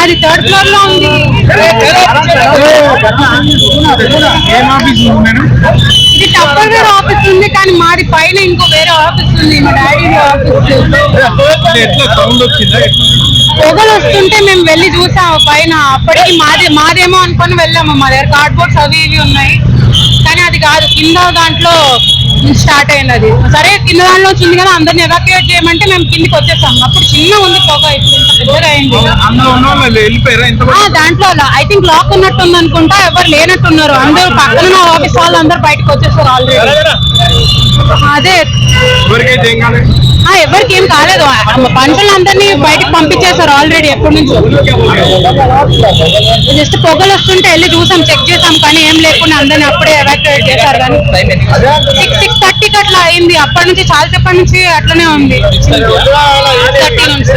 అది third floor లో ఉంది. ఇది టప్పర్వేర్ ఆఫీస్ ఉంది, కానీ మాది పైన ఇంకో వేరే ఆఫీస్ ఉంది, మా డాడీ ఆఫీస్. పొగలు వస్తుంటే మేము వెళ్ళి చూసాము పైన. అప్పటికి మాదేమో అనుకొని వెళ్ళాము. మా దగ్గర కార్డ్బోర్డ్స్ అవి ఇవి ఉన్నాయి, కానీ అది కాదు, కింద దాంట్లో స్టార్ట్ అయింది. అది సరే కింద దాంట్లో వచ్చింది కదా, అందరిని ఎవాక్యుయేట్ చేయమంటే మేము కిందికి వచ్చేసాము. అప్పుడు చిన్న ఉంది పొగ, ఇప్పుడు పెద్దగా అయింది. దాంట్లో ఐ థింక్ లాక్ ఉన్నట్టు ఉంది అనుకుంటా, ఎవరు లేనట్టున్నారు. అందరూ పక్కన ఆఫీస్ వాళ్ళు అందరు బయటకు వచ్చేసారు ఆల్రెడీ. అదే ఎవరికి ఏం కాలేదు, మనుషులందరినీ బయటకు పంపించేశారు ఆల్రెడీ ఎప్పటి నుంచో. జస్ట్ పొగలు వస్తుంటే వెళ్ళి చూసాం, చెక్ చేసాం, కానీ ఏం లేకుండా అందరినీ అప్పుడే ఎవాక్యుయేట్ చేశారు. కానీ 6:30కి అట్లా అయింది. అప్పటి నుంచి చాలాసేపటి నుంచి అట్లనే ఉంది. 6:30 నుంచి